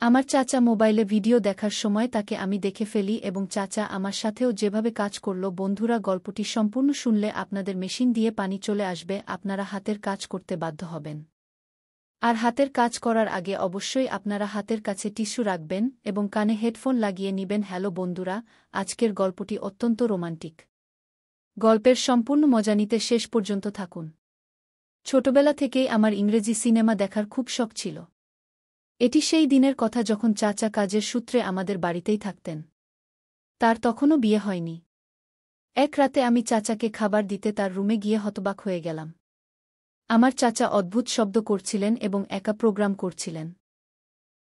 আমার চাচা মোবাইলে ভিডিও দেখার সময় তাকে আমি দেখে ফেলি এবং চাচা আমার সাথেও যেভাবে কাজ করল। বন্ধুরা, গল্পটি সম্পূর্ণ শুনলে আপনাদের মেশিন দিয়ে পানি চলে আসবে, আপনারা হাতের কাজ করতে বাধ্য হবেন। আর হাতের কাজ করার আগে অবশ্যই আপনারা হাতের কাছে টিস্যু রাখবেন এবং কানে হেডফোন লাগিয়ে নিবেন। হ্যালো বন্ধুরা, আজকের গল্পটি অত্যন্ত রোমান্টিক। গল্পের সম্পূর্ণ মজা নিতে শেষ পর্যন্ত থাকুন। ছোটবেলা থেকেই আমার ইংরেজি সিনেমা দেখার খুব শখ ছিল। এটি সেই দিনের কথা যখন চাচা কাজের সূত্রে আমাদের বাড়িতেই থাকতেন। তার তখনও বিয়ে হয়নি। এক রাতে আমি চাচাকে খাবার দিতে তার রুমে গিয়ে হতবাক হয়ে গেলাম। আমার চাচা অদ্ভুত শব্দ করছিলেন এবং একা প্রোগ্রাম করছিলেন।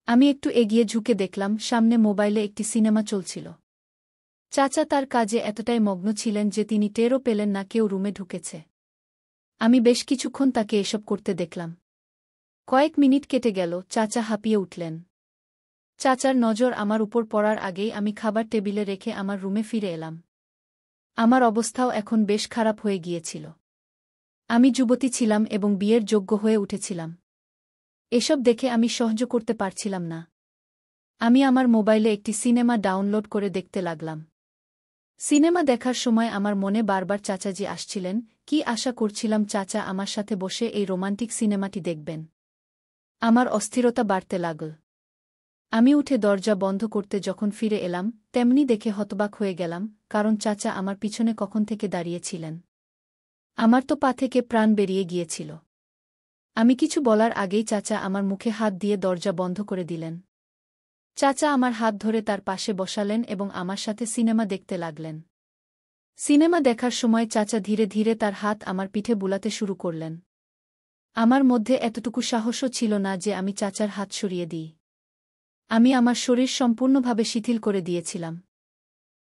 আমি একটু এগিয়ে ঝুঁকে দেখলাম সামনে মোবাইলে একটি সিনেমা চলছিল। চাচা তার কাজে এতটাই মগ্ন ছিলেন যে তিনি টেরও পেলেন না কেউ রুমে ঢুকেছে। আমি বেশ কিছুক্ষণ তাকে এসব করতে দেখলাম। কয়েক মিনিট কেটে গেল, চাচা হাঁপিয়ে উঠলেন। চাচার নজর আমার উপর পড়ার আগেই আমি খাবার টেবিলে রেখে আমার রুমে ফিরে এলাম। আমার অবস্থাও এখন বেশ খারাপ হয়ে গিয়েছিল। আমি যুবতী ছিলাম এবং বিয়ের যোগ্য হয়ে উঠেছিলাম। এসব দেখে আমি সহ্য করতে পারছিলাম না। আমি আমার মোবাইলে একটি সিনেমা ডাউনলোড করে দেখতে লাগলাম। সিনেমা দেখার সময় আমার মনে বারবার চাচাজি আসছিলেন। কি আশা করছিলাম চাচা আমার সাথে বসে এই রোমান্টিক সিনেমাটি দেখবেন। আমার অস্থিরতা বাড়তে লাগল। আমি উঠে দরজা বন্ধ করতে যখন ফিরে এলাম, তেমনি দেখে হতবাক হয়ে গেলাম, কারণ চাচা আমার পিছনে কখন থেকে দাঁড়িয়েছিলেন। আমার তো পা থেকে প্রাণ বেরিয়ে গিয়েছিল। আমি কিছু বলার আগেই চাচা আমার মুখে হাত দিয়ে দরজা বন্ধ করে দিলেন। চাচা আমার হাত ধরে তার পাশে বসালেন এবং আমার সাথে সিনেমা দেখতে লাগলেন। সিনেমা দেখার সময় চাচা ধীরে ধীরে তার হাত আমার পিঠে বুলাতে শুরু করলেন। আমার মধ্যে এতটুকু সাহসও ছিল না যে আমি চাচার হাত সরিয়ে দিই। আমি আমার শরীর সম্পূর্ণভাবে শিথিল করে দিয়েছিলাম।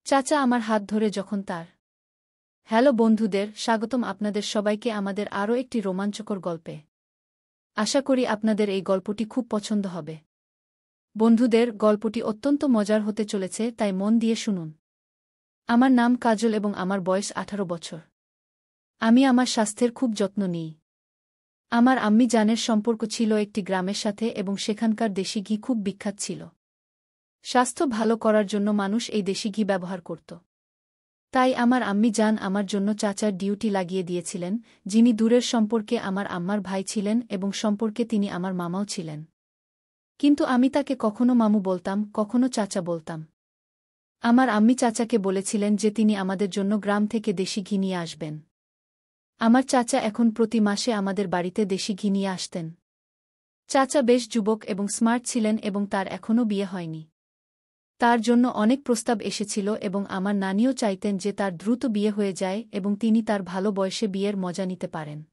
চাচা আমার হাত ধরে যখন তার হ্যালো বন্ধুদের, স্বাগতম আপনাদের সবাইকে আমাদের আরও একটি রোমাঞ্চকর গল্পে। আশা করি আপনাদের এই গল্পটি খুব পছন্দ হবে। বন্ধুদের, গল্পটি অত্যন্ত মজার হতে চলেছে, তাই মন দিয়ে শুনুন। আমার নাম কাজল এবং আমার বয়স 18 বছর। আমি আমার স্বাস্থ্যের খুব যত্ন নিই। আমার আম্মি জানের সম্পর্ক ছিল একটি গ্রামের সাথে এবং সেখানকার দেশি ঘি খুব বিখ্যাত ছিল। স্বাস্থ্য ভালো করার জন্য মানুষ এই দেশি ঘি ব্যবহার করত। তাই আমার আম্মি জান আমার জন্য চাচার ডিউটি লাগিয়ে দিয়েছিলেন, যিনি দূরের সম্পর্কে আমার আম্মার ভাই ছিলেন এবং সম্পর্কে তিনি আমার মামাও ছিলেন। কিন্তু আমি তাকে কখনো মামু বলতাম, কখনো চাচা বলতাম। আমার আম্মি চাচাকে বলেছিলেন যে তিনি আমাদের জন্য গ্রাম থেকে দেশি ঘি নিয়ে আসবেন। আমার চাচা এখন প্রতি মাসে আমাদের বাড়িতে দেশি ঘি নিয়ে আসতেন। চাচা বেশ যুবক এবং স্মার্ট ছিলেন এবং তার এখনও বিয়ে হয়নি। তার জন্য অনেক প্রস্তাব এসেছিল এবং আমার নানিও চাইতেন যে তার দ্রুত বিয়ে হয়ে যায় এবং তিনি তার ভালো বয়সে বিয়ের মজা নিতে পারেন।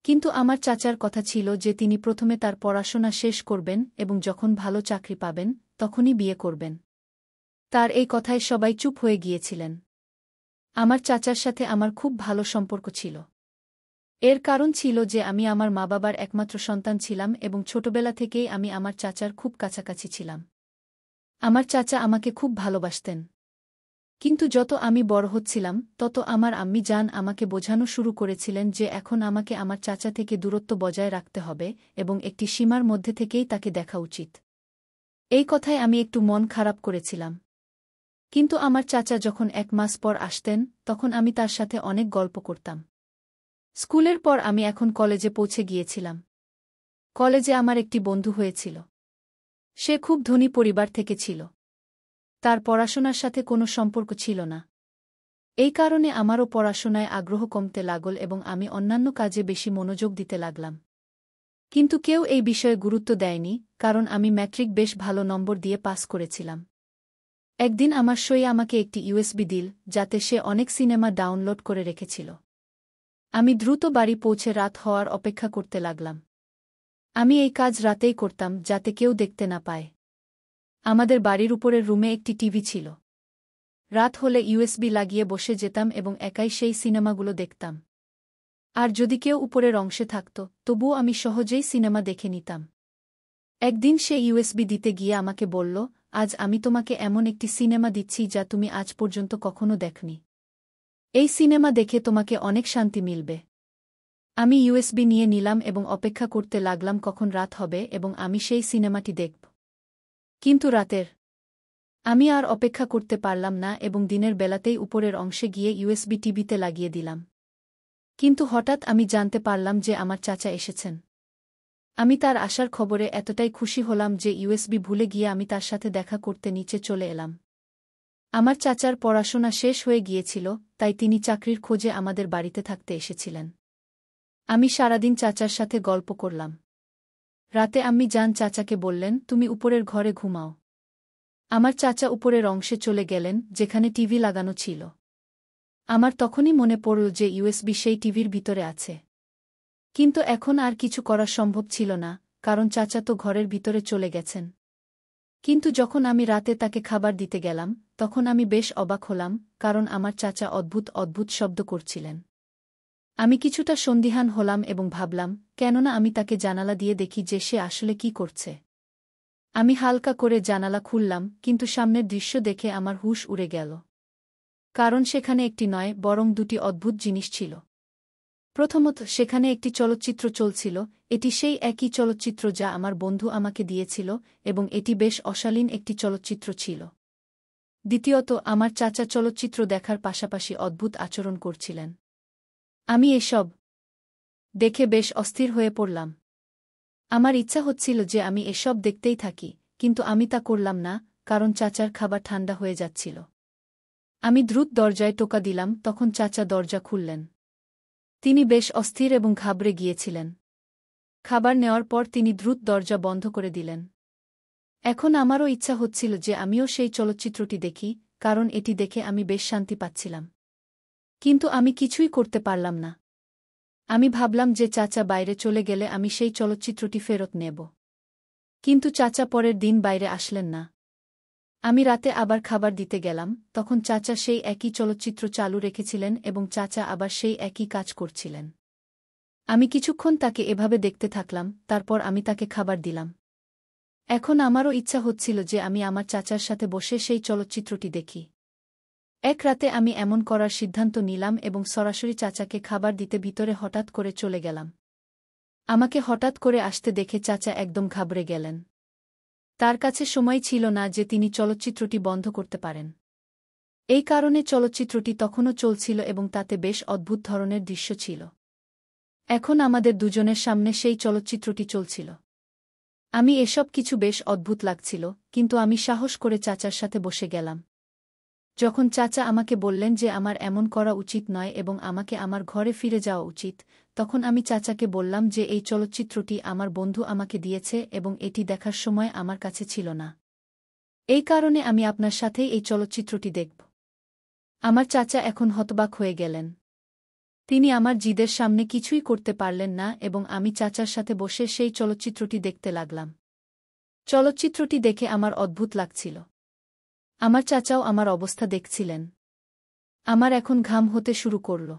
কিন্তু আমার চাচার কথা ছিল যে তিনি প্রথমে তার পড়াশোনা শেষ করবেন এবং যখন ভালো চাকরি পাবেন তখনই বিয়ে করবেন। তার এই কথায় সবাই চুপ হয়ে গিয়েছিলেন। আমার চাচার সাথে আমার খুব ভালো সম্পর্ক ছিল। এর কারণ ছিল যে আমি আমার মা-বাবার একমাত্র সন্তান ছিলাম এবং ছোটবেলা থেকেই আমি আমার চাচার খুব কাছাকাছি ছিলাম। আমার চাচা আমাকে খুব ভালোবাসতেন। কিন্তু যত আমি বড় হচ্ছিলাম তত আমার আম্মি জান আমাকে বোঝানো শুরু করেছিলেন যে এখন আমাকে আমার চাচা থেকে দূরত্ব বজায় রাখতে হবে এবং একটি সীমার মধ্যে থেকেই তাকে দেখা উচিত। এই কথায় আমি একটু মন খারাপ করেছিলাম। কিন্তু আমার চাচা যখন 1 মাস পর আসতেন তখন আমি তার সাথে অনেক গল্প করতাম। স্কুলের পর আমি এখন কলেজে পৌঁছে গিয়েছিলাম। কলেজে আমার একটি বন্ধু হয়েছিল। সে খুব ধনী পরিবার থেকে ছিল। তার পড়াশোনার সাথে কোনো সম্পর্ক ছিল না। এই কারণে আমারও পড়াশোনায় আগ্রহ কমতে লাগল এবং আমি অন্যান্য কাজে বেশি মনোযোগ দিতে লাগলাম। কিন্তু কেউ এই বিষয়ে গুরুত্ব দেয়নি, কারণ আমি ম্যাট্রিক বেশ ভালো নম্বর দিয়ে পাস করেছিলাম। একদিন আমার সই আমাকে একটি ইউএসবি দিল, যাতে সে অনেক সিনেমা ডাউনলোড করে রেখেছিল। আমি দ্রুত বাড়ি পৌঁছে রাত হওয়ার অপেক্ষা করতে লাগলাম। আমি এই কাজ রাতেই করতাম যাতে কেউ দেখতে না পায়। আমাদের বাড়ির উপরের রুমে একটি টিভি ছিল। রাত হলে ইউএসবি লাগিয়ে বসে যেতাম এবং একাই সেই সিনেমাগুলো দেখতাম। আর যদি কেউ উপরের অংশে থাকত তবুও আমি সহজেই সিনেমা দেখে নিতাম। একদিন সে ইউএসবি দিতে গিয়ে আমাকে বলল, আজ আমি তোমাকে এমন একটি সিনেমা দিচ্ছি যা তুমি আজ পর্যন্ত কখনো দেখনি। এই সিনেমা দেখে তোমাকে অনেক শান্তি মিলবে। আমি ইউএসবি নিয়ে নিলাম এবং অপেক্ষা করতে লাগলাম কখন রাত হবে এবং আমি সেই সিনেমাটি দেখব। কিন্তু রাতের আমি আর অপেক্ষা করতে পারলাম না এবং দিনের বেলাতেই উপরের অংশে গিয়ে ইউএসবি টিভিতে লাগিয়ে দিলাম। কিন্তু হঠাৎ আমি জানতে পারলাম যে আমার চাচা এসেছেন। আমি তার আসার খবরে এতটাই খুশি হলাম যে ইউএসবি ভুলে গিয়ে আমি তার সাথে দেখা করতে নিচে চলে এলাম। আমার চাচার পড়াশোনা শেষ হয়ে গিয়েছিল, তাই তিনি চাকরির খোঁজে আমাদের বাড়িতে থাকতে এসেছিলেন। আমি সারাদিন চাচার সাথে গল্প করলাম। রাতে আম্মি জান চাচাকে বললেন, তুমি উপরের ঘরে ঘুমাও। আমার চাচা উপরের অংশে চলে গেলেন, যেখানে টিভি লাগানো ছিল। আমার তখনই মনে পড়ল যে ইউএসবি সেই টিভির ভিতরে আছে। কিন্তু এখন আর কিছু করা সম্ভব ছিল না, কারণ চাচা তো ঘরের ভিতরে চলে গেছেন। কিন্তু যখন আমি রাতে তাকে খাবার দিতে গেলাম, তখন আমি বেশ অবাক হলাম, কারণ আমার চাচা অদ্ভুত অদ্ভুত শব্দ করছিলেন। আমি কিছুটা সন্দিহান হলাম এবং ভাবলাম, কেননা আমি তাকে জানালা দিয়ে দেখি যে সে আসলে কি করছে। আমি হালকা করে জানালা খুললাম, কিন্তু সামনের দৃশ্য দেখে আমার হুঁশ উড়ে গেল। কারণ সেখানে একটি নয়, বরং দুটি অদ্ভুত জিনিস ছিল। প্রথমত, সেখানে একটি চলচ্চিত্র চলছিল। এটি সেই একই চলচ্চিত্র যা আমার বন্ধু আমাকে দিয়েছিল, এবং এটি বেশ অশালীন একটি চলচ্চিত্র ছিল। দ্বিতীয়ত, আমার চাচা চলচ্চিত্র দেখার পাশাপাশি অদ্ভুত আচরণ করছিলেন। আমি এসব দেখে বেশ অস্থির হয়ে পড়লাম। আমার ইচ্ছা হচ্ছিল যে আমি এসব দেখতেই থাকি, কিন্তু আমি তা করলাম না, কারণ চাচার খাবার ঠান্ডা হয়ে যাচ্ছিল। আমি দ্রুত দরজায় টোকা দিলাম, তখন চাচা দরজা খুললেন। তিনি বেশ অস্থির এবং ঘাবড়ে গিয়েছিলেন। খাবার নেওয়ার পর তিনি দ্রুত দরজা বন্ধ করে দিলেন। এখন আমারও ইচ্ছা হচ্ছিল যে আমিও সেই চলচ্চিত্রটি দেখি, কারণ এটি দেখে আমি বেশ শান্তি পাচ্ছিলাম। কিন্তু আমি কিছুই করতে পারলাম না। আমি ভাবলাম যে চাচা বাইরে চলে গেলে আমি সেই চলচ্চিত্রটি ফেরত নেব। কিন্তু চাচা পরের দিন বাইরে আসলেন না। আমি রাতে আবার খাবার দিতে গেলাম, তখন চাচা সেই একই চলচ্চিত্র চালু রেখেছিলেন এবং চাচা আবার সেই একই কাজ করছিলেন। আমি কিছুক্ষণ তাকে এভাবে দেখতে থাকলাম, তারপর আমি তাকে খাবার দিলাম। এখন আমারও ইচ্ছা হচ্ছিল যে আমি আমার চাচার সাথে বসে সেই চলচ্চিত্রটি দেখি। এক রাতে আমি এমন করার সিদ্ধান্ত নিলাম এবং সরাসরি চাচাকে খাবার দিতে ভিতরে হঠাৎ করে চলে গেলাম। আমাকে হঠাৎ করে আসতে দেখে চাচা একদম ঘাবড়ে গেলেন। তার কাছে সময় ছিল না যে তিনি চলচ্চিত্রটি বন্ধ করতে পারেন। এই কারণে চলচ্চিত্রটি তখনও চলছিল এবং তাতে বেশ অদ্ভুত ধরনের দৃশ্য ছিল। এখন আমাদের দুজনের সামনে সেই চলচ্চিত্রটি চলছিল। আমি এসব কিছু বেশ অদ্ভুত লাগছিল, কিন্তু আমি সাহস করে চাচার সাথে বসে গেলাম। যখন চাচা আমাকে বললেন যে আমার এমন করা উচিত নয় এবং আমাকে আমার ঘরে ফিরে যাওয়া উচিত, তখন আমি চাচাকে বললাম যে এই চলচ্চিত্রটি আমার বন্ধু আমাকে দিয়েছে এবং এটি দেখার সময় আমার কাছে ছিল না। এই কারণে আমি আপনার সাথেই এই চলচ্চিত্রটি দেখব। আমার চাচা এখন হতবাক হয়ে গেলেন। তিনি আমার জিদের সামনে কিছুই করতে পারলেন না এবং আমি চাচার সাথে বসে সেই চলচ্চিত্রটি দেখতে লাগলাম। চলচ্চিত্রটি দেখে আমার অদ্ভুত লাগছিল। আমার চাচাও আমার অবস্থা দেখছিলেন। আমার এখন ঘাম হতে শুরু করল।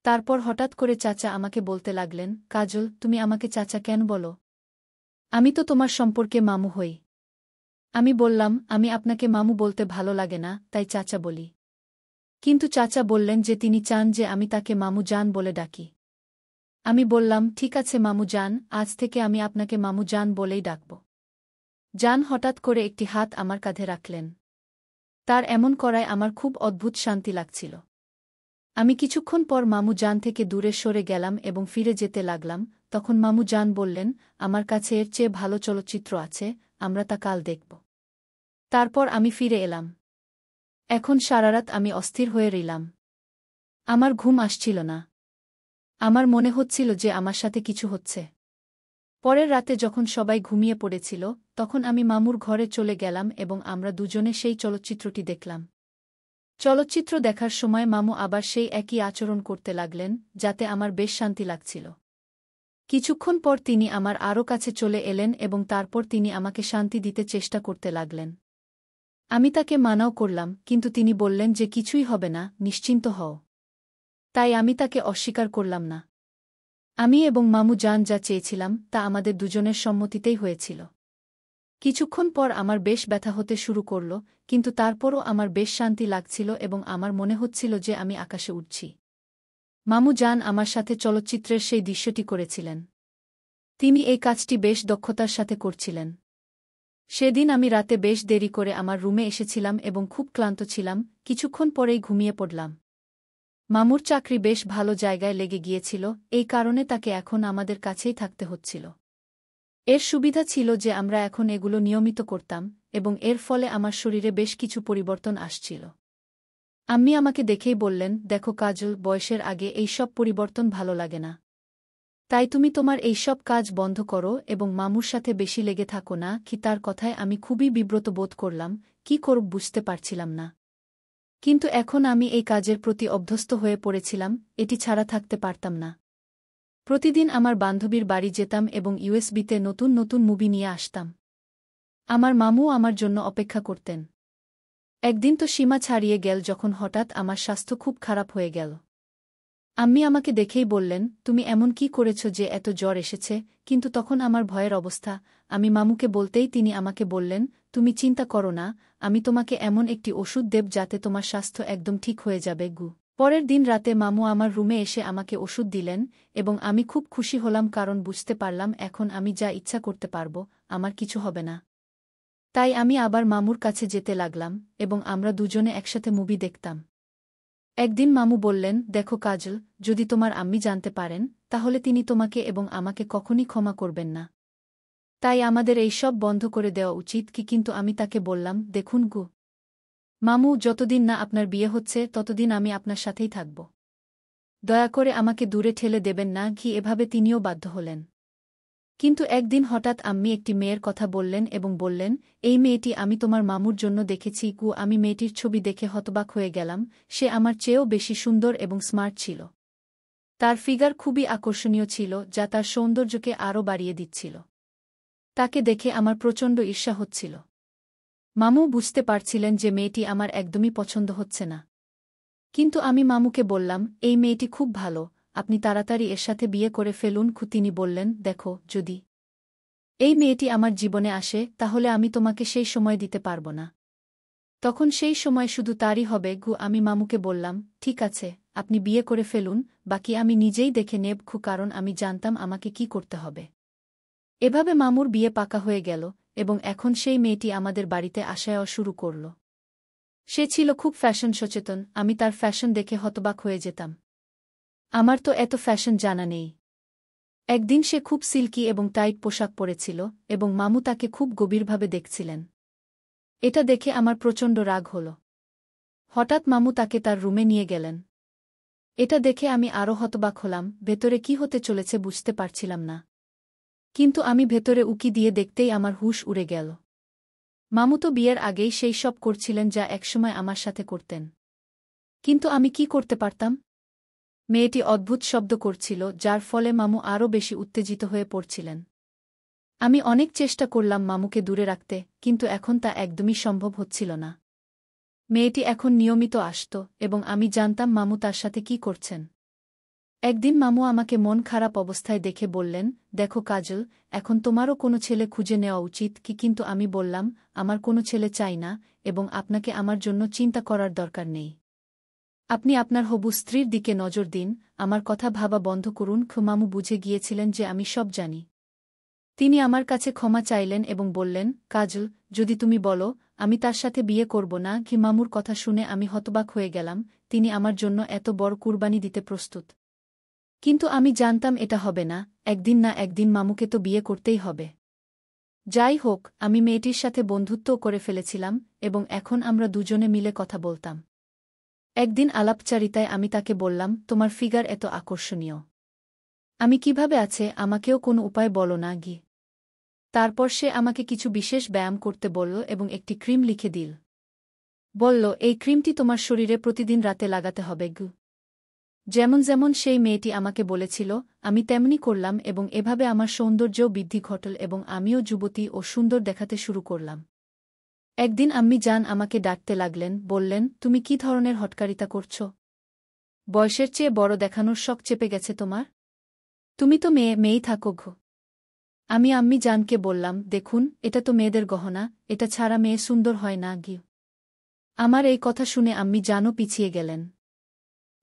তারপর হঠাৎ করে চাচা আমাকে বলতে লাগলেন, কাজল, তুমি আমাকে চাচা কেন বলো? আমি তো তোমার সম্পর্কে মামু হই। আমি বললাম, আমি আপনাকে মামু বলতে ভালো লাগে না, তাই চাচা বলি। কিন্তু চাচা বললেন যে তিনি চান যে আমি তাকে মামু জান বলে ডাকি। আমি বললাম, ঠিক আছে মামু জান, আজ থেকে আমি আপনাকে মামু জান বলেই ডাকব। জান হঠাৎ করে একটি হাত আমার কাঁধে রাখলেন। তার এমন করায় আমার খুব অদ্ভুত শান্তি লাগছিল। আমি কিছুক্ষণ পর মামু জান থেকে দূরে সরে গেলাম এবং ফিরে যেতে লাগলাম, তখন মামু জান বললেন, আমার কাছে এর চেয়ে ভালো চলচ্চিত্র আছে, আমরা তা কাল দেখব। তারপর আমি ফিরে এলাম। এখন সারারাত আমি অস্থির হয়ে রইলাম। আমার ঘুম আসছিল না। আমার মনে হচ্ছিল যে আমার সাথে কিছু হচ্ছে। পরের রাতে যখন সবাই ঘুমিয়ে পড়েছিল, তখন আমি মামুর ঘরে চলে গেলাম এবং আমরা দুজনে সেই চলচ্চিত্রটি দেখলাম। চলচ্চিত্র দেখার সময় মামু আবার সেই একই আচরণ করতে লাগলেন, যাতে আমার বেশ শান্তি লাগছিল। কিছুক্ষণ পর তিনি আমার আরও কাছে চলে এলেন এবং তারপর তিনি আমাকে শান্তি দিতে চেষ্টা করতে লাগলেন। আমি তাকে মানাও করলাম, কিন্তু তিনি বললেন যে কিছুই হবে না, নিশ্চিন্ত হও। তাই আমি তাকে অস্বীকার করলাম না। আমি এবং মামু জান যা চেয়েছিলাম তা আমাদের দুজনের সম্মতিতেই হয়েছিল। কিছুক্ষণ পর আমার বেশ ব্যথা হতে শুরু করল, কিন্তু তারপরও আমার বেশ শান্তি লাগছিল এবং আমার মনে হচ্ছিল যে আমি আকাশে উঠছি। মামু জান আমার সাথে চলচ্চিত্রের সেই দৃশ্যটি করেছিলেন। তিনি এই কাজটি বেশ দক্ষতার সাথে করছিলেন। সেদিন আমি রাতে বেশ দেরি করে আমার রুমে এসেছিলাম এবং খুব ক্লান্ত ছিলাম, কিছুক্ষণ পরেই ঘুমিয়ে পড়লাম। মামুর চাকরি বেশ ভালো জায়গায় লেগে গিয়েছিল, এই কারণে তাকে এখন আমাদের কাছেই থাকতে হচ্ছিল। এর সুবিধা ছিল যে আমরা এখন এগুলো নিয়মিত করতাম, এবং এর ফলে আমার শরীরে বেশ কিছু পরিবর্তন আসছিল। আম্মি আমাকে দেখেই বললেন, দেখো কাজল, বয়সের আগে এই সব পরিবর্তন ভালো লাগে না। তাই তুমি তোমার এই সব কাজ বন্ধ করো এবং মামুর সাথে বেশি লেগে থাকো না। কি তার কথায় আমি খুবই বিব্রত বোধ করলাম, কি করব বুঝতে পারছিলাম না। কিন্তু এখন আমি এই কাজের প্রতি অভ্যস্ত হয়ে পড়েছিলাম, এটি ছাড়া থাকতে পারতাম না। প্রতিদিন আমার বান্ধবীর বাড়ি যেতাম এবং ইউএসবিতে নতুন নতুন মুভি নিয়ে আসতাম। আমার মামু আমার জন্য অপেক্ষা করতেন। একদিন তো সীমা ছাড়িয়ে গেল যখন হঠাৎ আমার স্বাস্থ্য খুব খারাপ হয়ে গেল। আম্মি আমাকে দেখেই বললেন, তুমি এমন কি করেছ যে এত জ্বর এসেছে? কিন্তু তখন আমার ভয়ের অবস্থা। আমি মামুকে বলতেই তিনি আমাকে বললেন, তুমি চিন্তা করো না, আমি তোমাকে এমন একটি ওষুধ দেব যাতে তোমার স্বাস্থ্য একদম ঠিক হয়ে যাবে গু। পরের দিন রাতে মামু আমার রুমে এসে আমাকে ওষুধ দিলেন, এবং আমি খুব খুশি হলাম কারণ বুঝতে পারলাম এখন আমি যা ইচ্ছা করতে পারব, আমার কিছু হবে না। তাই আমি আবার মামুর কাছে যেতে লাগলাম, এবং আমরা দুজনে একসাথে মুভি দেখতাম। একদিন মামু বললেন, দেখো কাজল, যদি তোমার আম্মি জানতে পারেন, তাহলে তিনি তোমাকে এবং আমাকে কখনই ক্ষমা করবেন না। তাই আমাদের এই সব বন্ধ করে দেওয়া উচিত কি? কিন্তু আমি তাকে বললাম, দেখুন গু মামু, যতদিন না আপনার বিয়ে হচ্ছে ততদিন আমি আপনার সাথেই থাকব। দয়া করে আমাকে দূরে ঠেলে দেবেন না কি। এভাবে তিনিও বাধ্য হলেন। কিন্তু একদিন হঠাৎ আম্মি একটি মেয়ের কথা বললেন এবং বললেন, এই মেয়েটি আমি তোমার মামুর জন্য দেখেছি গু। আমি মেয়েটির ছবি দেখে হতবাক হয়ে গেলাম, সে আমার চেয়েও বেশি সুন্দর এবং স্মার্ট ছিল। তার ফিগার খুবই আকর্ষণীয় ছিল, যা তার সৌন্দর্যকে আরও বাড়িয়ে দিচ্ছিল। তাকে দেখে আমার প্রচণ্ড ঈর্ষা হচ্ছিল। মামু বুঝতে পারছিলেন যে মেয়েটি আমার একদমই পছন্দ হচ্ছে না। কিন্তু আমি মামুকে বললাম, এই মেয়েটি খুব ভালো, আপনি তাড়াতাড়ি এর সাথে বিয়ে করে ফেলুন। তিনি বললেন, দেখো, যদি এই মেয়েটি আমার জীবনে আসে তাহলে আমি তোমাকে সেই সময় দিতে পারব না। তখন সেই সময় শুধু তারই হবে গু। আমি মামুকে বললাম, ঠিক আছে, আপনি বিয়ে করে ফেলুন, বাকি আমি নিজেই দেখে নেব খু, কারণ আমি জানতাম আমাকে কি করতে হবে। এভাবে মামুর বিয়ে পাকা হয়ে গেল, এবং এখন সেই মেয়েটি আমাদের বাড়িতে আসাও শুরু করল। সে ছিল খুব ফ্যাশন সচেতন, আমি তার ফ্যাশন দেখে হতবাক হয়ে যেতাম। আমার তো এত ফ্যাশন জানা নেই। একদিন সে খুব সিল্কি এবং টাইট পোশাক পরেছিল, এবং মামু তাকে খুব গভীরভাবে দেখছিলেন। এটা দেখে আমার প্রচণ্ড রাগ হল। হঠাৎ মামু তাকে তার রুমে নিয়ে গেলেন। এটা দেখে আমি আরও হতবাক হলাম, ভেতরে কি হতে চলেছে বুঝতে পারছিলাম না। কিন্তু আমি ভেতরে উকি দিয়ে দেখতেই আমার হুঁশ উড়ে গেল। মামু তো বিয়ের আগেই সেই সব করছিলেন যা একসময় আমার সাথে করতেন। কিন্তু আমি কি করতে পারতাম? মেয়েটি অদ্ভুত শব্দ করছিল, যার ফলে মামু আরও বেশি উত্তেজিত হয়ে পড়ছিলেন। আমি অনেক চেষ্টা করলাম মামুকে দূরে রাখতে, কিন্তু এখন তা একদমই সম্ভব হচ্ছিল না। মেয়েটি এখন নিয়মিত আসত, এবং আমি জানতাম মামু তার সাথে কি করছেন। একদিন মামু আমাকে মন খারাপ অবস্থায় দেখে বললেন, দেখো কাজল, এখন তোমারও কোনো ছেলে খুঁজে নেওয়া উচিত কি। কিন্তু আমি বললাম, আমার কোনো ছেলে চাই না, এবং আপনাকে আমার জন্য চিন্তা করার দরকার নেই। আপনি আপনার হবু স্ত্রীর দিকে নজর দিন, আমার কথা ভাবা বন্ধ করুন। মামু বুঝে গিয়েছিলেন যে আমি সব জানি। তিনি আমার কাছে ক্ষমা চাইলেন এবং বললেন, কাজল, যদি তুমি বলো, আমি তার সাথে বিয়ে করব না কি। মামুর কথা শুনে আমি হতবাক হয়ে গেলাম, তিনি আমার জন্য এত বড় কুরবানি দিতে প্রস্তুত। কিন্তু আমি জানতাম এটা হবে না, একদিন না একদিন মামুকে তো বিয়ে করতেই হবে। যাই হোক, আমি মেয়েটির সাথে বন্ধুত্বও করে ফেলেছিলাম, এবং এখন আমরা দুজনে মিলে কথা বলতাম। একদিন আলাপচারিতায় আমি তাকে বললাম, তোমার ফিগার এত আকর্ষণীয়। আমি কিভাবে আছে আমাকেও কোনো উপায় বলো না গি। তারপর সে আমাকে কিছু বিশেষ ব্যায়াম করতে বলল এবং একটি ক্রিম লিখে দিল। বলল, এই ক্রিমটি তোমার শরীরে প্রতিদিন রাতে লাগাতে হবে গু। যেমন যেমন সেই মেয়েটি আমাকে বলেছিল, আমি তেমনি করলাম, এবং এভাবে আমার সৌন্দর্যও বৃদ্ধি ঘটল এবং আমিও যুবতী ও সুন্দর দেখাতে শুরু করলাম। একদিন আম্মি জান আমাকে ডাকতে লাগলেন, বললেন, তুমি কি ধরনের হটকারিতা করছ? বয়সের চেয়ে বড় দেখানোর শখ চেপে গেছে তোমার? তুমি তো মেয়েই থাকো ঘো। আমি আম্মি জানকে বললাম, দেখুন, এটা তো মেয়েদের গহনা, এটা ছাড়া মেয়ে সুন্দর হয় না গি। আমার এই কথা শুনে আম্মি জানও পিছিয়ে গেলেন।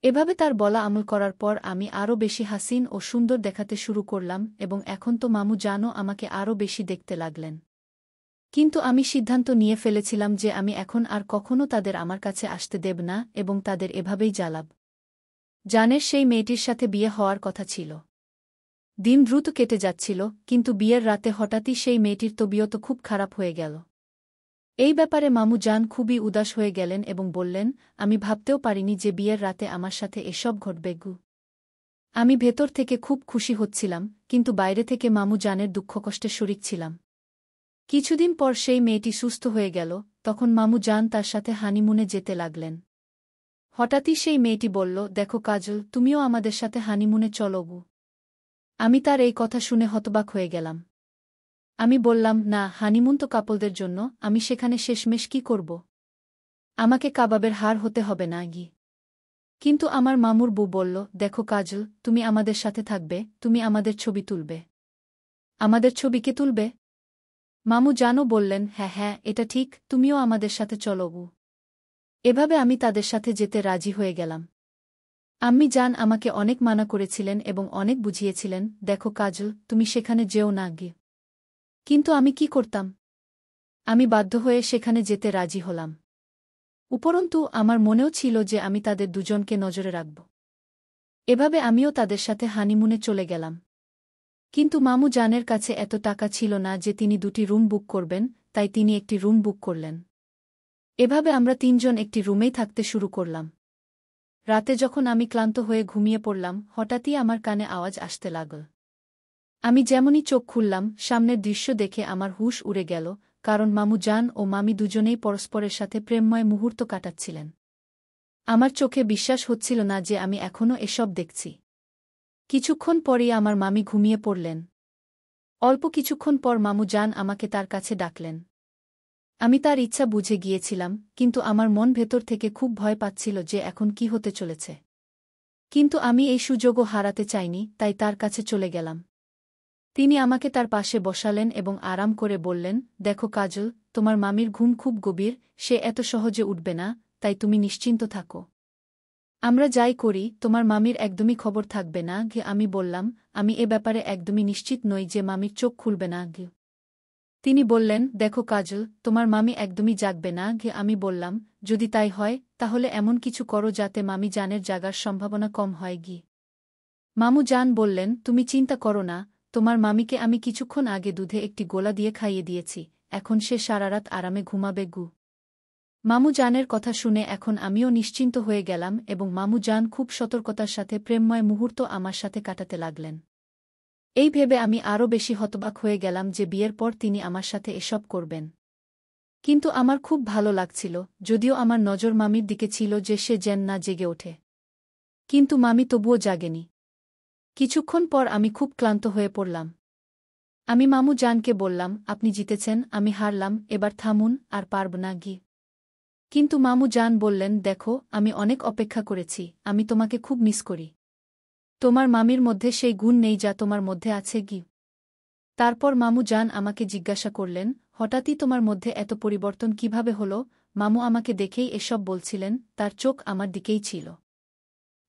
এভাবে তার বলা আমল করার পর আমি আরও বেশি হাসিন ও সুন্দর দেখাতে শুরু করলাম, এবং এখন তো মামু জানও আমাকে আরও বেশি দেখতে লাগলেন। কিন্তু আমি সিদ্ধান্ত নিয়ে ফেলেছিলাম যে আমি এখন আর কখনো তাদের আমার কাছে আসতে দেব না এবং তাদের এভাবেই জ্বালাব। জানের সেই মেয়েটির সাথে বিয়ে হওয়ার কথা ছিল। দিন দ্রুত কেটে যাচ্ছিল, কিন্তু বিয়ের রাতে হঠাৎই সেই মেয়েটির তবিয়ত খুব খারাপ হয়ে গেল। এই ব্যাপারে মামু জান খুবই উদাস হয়ে গেলেন এবং বললেন, আমি ভাবতেও পারিনি যে বিয়ের রাতে আমার সাথে এসব ঘটবে গু। আমি ভেতর থেকে খুব খুশি হচ্ছিলাম, কিন্তু বাইরে থেকে মামু জানের দুঃখকষ্টে শরিক ছিলাম। কিছুদিন পর সেই মেয়েটি সুস্থ হয়ে গেল, তখন মামু জান তার সাথে হানিমুনে যেতে লাগলেন। হঠাৎই সেই মেয়েটি বলল, দেখো কাজল, তুমিও আমাদের সাথে হানিমুনে চলো গু। আমি তার এই কথা শুনে হতবাক হয়ে গেলাম। আমি বললাম, না, হানিমুন তো কাপলদের জন্য, আমি সেখানে শেষমেশ কি করব? আমাকে কাবাবের হাড় হতে হবে না গি। কিন্তু আমার মামুর বউ বলল, দেখো কাজল, তুমি আমাদের সাথে থাকবে, তুমি আমাদের ছবি তুলবে। আমাদের ছবি কে তুলবে? মামু জানও বললেন, হ্যাঁ হ্যাঁ, এটা ঠিক, তুমিও আমাদের সাথে চলো গু। এভাবে আমি তাদের সাথে যেতে রাজি হয়ে গেলাম। আম্মি জান আমাকে অনেক মানা করেছিলেন এবং অনেক বুঝিয়েছিলেন, দেখো কাজল, তুমি সেখানে যেও না গি। কিন্তু আমি কি করতাম? আমি বাধ্য হয়ে সেখানে যেতে রাজি হলাম। উপরন্তু আমার মনেও ছিল যে আমি তাদের দুজনকে নজরে রাখব। এভাবে আমিও তাদের সাথে হানিমুনে চলে গেলাম। কিন্তু মামু জানের কাছে এত টাকা ছিল না যে তিনি 2টি রুম বুক করবেন, তাই তিনি একটি রুম বুক করলেন। এভাবে আমরা 3জন একটি রুমেই থাকতে শুরু করলাম। রাতে যখন আমি ক্লান্ত হয়ে ঘুমিয়ে পড়লাম, হঠাৎই আমার কানে আওয়াজ আসতে লাগল। আমি যেমনই চোখ খুললাম, সামনের দৃশ্য দেখে আমার হুঁশ উড়ে গেল, কারণ মামু জান ও মামি দুজনেই পরস্পরের সাথে প্রেমময় মুহূর্ত কাটাচ্ছিলেন। আমার চোখে বিশ্বাস হচ্ছিল না যে আমি এখনও এসব দেখছি। কিছুক্ষণ পরেই আমার মামি ঘুমিয়ে পড়লেন। অল্প কিছুক্ষণ পর মামু জান আমাকে তার কাছে ডাকলেন। আমি তার ইচ্ছা বুঝে গিয়েছিলাম, কিন্তু আমার মন ভেতর থেকে খুব ভয় পাচ্ছিল যে এখন কি হতে চলেছে। কিন্তু আমি এই সুযোগও হারাতে চাইনি, তাই তার কাছে চলে গেলাম। তিনি আমাকে তার পাশে বসালেন এবং আরাম করে বললেন, দেখো কাজল, তোমার মামির ঘুম খুব গভীর, সে এত সহজে উঠবে না, তাই তুমি নিশ্চিন্ত থাকো। আমরা যাই করি, তোমার মামির একদমই খবর থাকবে না গে। আমি বললাম, আমি এ ব্যাপারে একদমই নিশ্চিত নই যে মামির চোখ খুলবে না গে। তিনি বললেন, দেখো কাজল, তোমার মামি একদমই জাগবে না গে। আমি বললাম, যদি তাই হয়, তাহলে এমন কিছু করো যাতে মামি জানের জাগার সম্ভাবনা কম হয় গি। মামু জান বললেন, তুমি চিন্তা করো না, তোমার মামিকে আমি কিছুক্ষণ আগে দুধে একটি গোলা দিয়ে খাইয়ে দিয়েছি, এখন সে সারারাত আরামে ঘুমাবে গু। মামু জানের কথা শুনে এখন আমিও নিশ্চিন্ত হয়ে গেলাম এবং মামু জান খুব সতর্কতার সাথে প্রেমময় মুহূর্ত আমার সাথে কাটাতে লাগলেন। এই ভেবে আমি আরও বেশি হতবাক হয়ে গেলাম যে বিয়ের পর তিনি আমার সাথে এসব করবেন। কিন্তু আমার খুব ভালো লাগছিল, যদিও আমার নজর মামির দিকে ছিল যে সে যেন না জেগে ওঠে। কিন্তু মামি তবুও জাগেনি। কিছুক্ষণ পর আমি খুব ক্লান্ত হয়ে পড়লাম। আমি মামু জানকে বললাম, আপনি জিতেছেন, আমি হারলাম, এবার থামুন, আর পারব না গি। কিন্তু মামু জান বললেন, দেখো, আমি অনেক অপেক্ষা করেছি, আমি তোমাকে খুব মিস করি। তোমার মামির মধ্যে সেই গুণ নেই যা তোমার মধ্যে আছে গি। তারপর মামু জান আমাকে জিজ্ঞাসা করলেন, হঠাৎই তোমার মধ্যে এত পরিবর্তন কিভাবে হলো? মামু আমাকে দেখেই এসব বলছিলেন, তার চোখ আমার দিকেই ছিল।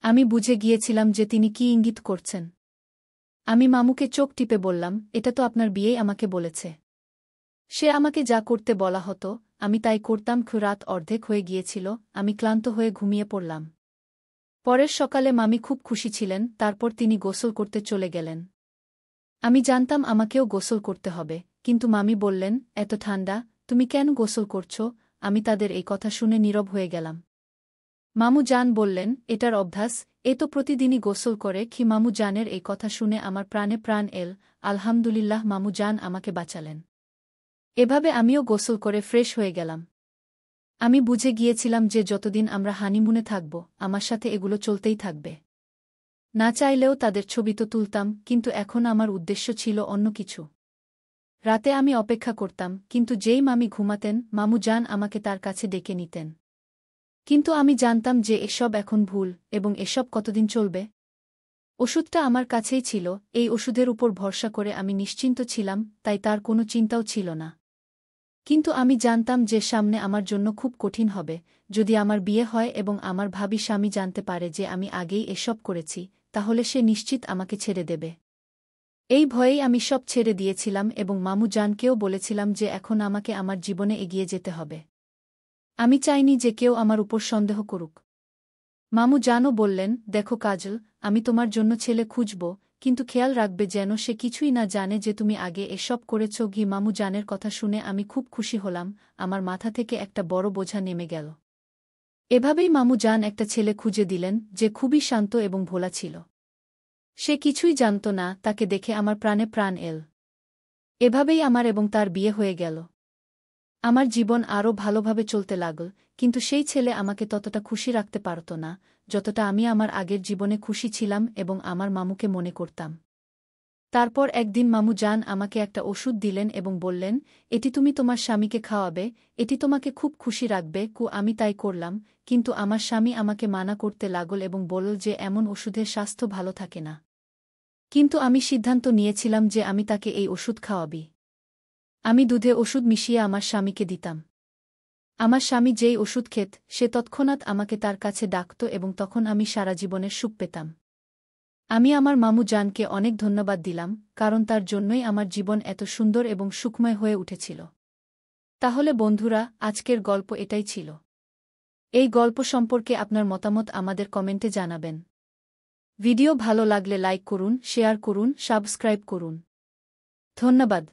আমি বুঝে গিয়েছিলাম যে তিনি কি ইঙ্গিত করছেন। আমি মামুকে চোখ টিপে বললাম, এটা তো আপনার বিয়েই আমাকে বলেছে। সে আমাকে যা করতে বলা হতো, আমি তাই করতাম। রাত অর্ধেক হয়ে গিয়েছিল, আমি ক্লান্ত হয়ে ঘুমিয়ে পড়লাম। পরের সকালে মামি খুব খুশি ছিলেন, তারপর তিনি গোসল করতে চলে গেলেন। আমি জানতাম আমাকেও গোসল করতে হবে, কিন্তু মামি বললেন, এত ঠান্ডা, তুমি কেন গোসল করছ? আমি তাদের এই কথা শুনে নীরব হয়ে গেলাম। মামু জান বললেন, এটার অভ্যাস, এ তো প্রতিদিনই গোসল করে। মামু জানের এই কথা শুনে আমার প্রাণে প্রাণ এল। আলহামদুলিল্লাহ, মামু জান আমাকে বাঁচালেন। এভাবে আমিও গোসল করে ফ্রেশ হয়ে গেলাম। আমি বুঝে গিয়েছিলাম যে যতদিন আমরা হানিমুনে থাকব, আমার সাথে এগুলো চলতেই থাকবে। না চাইলেও তাদের ছবি তো তুলতাম, কিন্তু এখন আমার উদ্দেশ্য ছিল অন্য কিছু। রাতে আমি অপেক্ষা করতাম, কিন্তু যেই মামি ঘুমাতেন, মামু জান আমাকে তার কাছে ডেকে নিতেন। কিন্তু আমি জানতাম যে এসব এখন ভুল, এবং এসব কতদিন চলবে। ওষুধটা আমার কাছেই ছিল, এই ওষুধের উপর ভরসা করে আমি নিশ্চিন্ত ছিলাম, তাই তার কোনো চিন্তাও ছিল না। কিন্তু আমি জানতাম যে সামনে আমার জন্য খুব কঠিন হবে, যদি আমার বিয়ে হয় এবং আমার ভাবি স্বামী জানতে পারে যে আমি আগেই এসব করেছি, তাহলে সে নিশ্চিত আমাকে ছেড়ে দেবে। এই ভয়েই আমি সব ছেড়ে দিয়েছিলাম এবং মামু জানকেও বলেছিলাম যে এখন আমাকে আমার জীবনে এগিয়ে যেতে হবে। আমি চাইনি যে কেউ আমার উপর সন্দেহ করুক। মামু জানও বললেন, দেখো কাজল, আমি তোমার জন্য ছেলে খুঁজব, কিন্তু খেয়াল রাখবে যেন সে কিছুই না জানে যে তুমি আগে এসব করেছ। মামু জানের কথা শুনে আমি খুব খুশি হলাম, আমার মাথা থেকে একটা বড় বোঝা নেমে গেল। এভাবেই মামু জান একটা ছেলে খুঁজে দিলেন যে খুবই শান্ত এবং ভোলা ছিল। সে কিছুই জানত না, তাকে দেখে আমার প্রাণে প্রাণ এল। এভাবেই আমার এবং তার বিয়ে হয়ে গেল। আমার জীবন আরও ভালোভাবে চলতে লাগল, কিন্তু সেই ছেলে আমাকে ততটা খুশি রাখতে পারত না, যতটা আমি আমার আগের জীবনে খুশি ছিলাম এবং আমার মামুকে মনে করতাম। তারপর একদিন মামু জান আমাকে একটা ওষুধ দিলেন এবং বললেন, এটি তুমি তোমার স্বামীকে খাওয়াবে, এটি তোমাকে খুব খুশি রাখবে। আমি তাই করলাম, কিন্তু আমার স্বামী আমাকে মানা করতে লাগল এবং বলল যে এমন ওষুধের স্বাস্থ্য ভালো থাকে না। কিন্তু আমি সিদ্ধান্ত নিয়েছিলাম যে আমি তাকে এই ওষুধ খাওয়াবি। আমি দুধে ওষুধ মিশিয়ে আমার স্বামীকে দিতাম। আমার স্বামী যেই ওষুধ খেত, সে তৎক্ষণাৎ আমাকে তার কাছে ডাকত এবং তখন আমি সারা জীবনের সুখ পেতাম। আমি আমার মামু জানকে অনেক ধন্যবাদ দিলাম, কারণ তার জন্যই আমার জীবন এত সুন্দর এবং সুখময় হয়ে উঠেছিল। তাহলে বন্ধুরা, আজকের গল্প এটাই ছিল। এই গল্প সম্পর্কে আপনার মতামত আমাদের কমেন্টে জানাবেন। ভিডিও ভালো লাগলে লাইক করুন, শেয়ার করুন, সাবস্ক্রাইব করুন। ধন্যবাদ।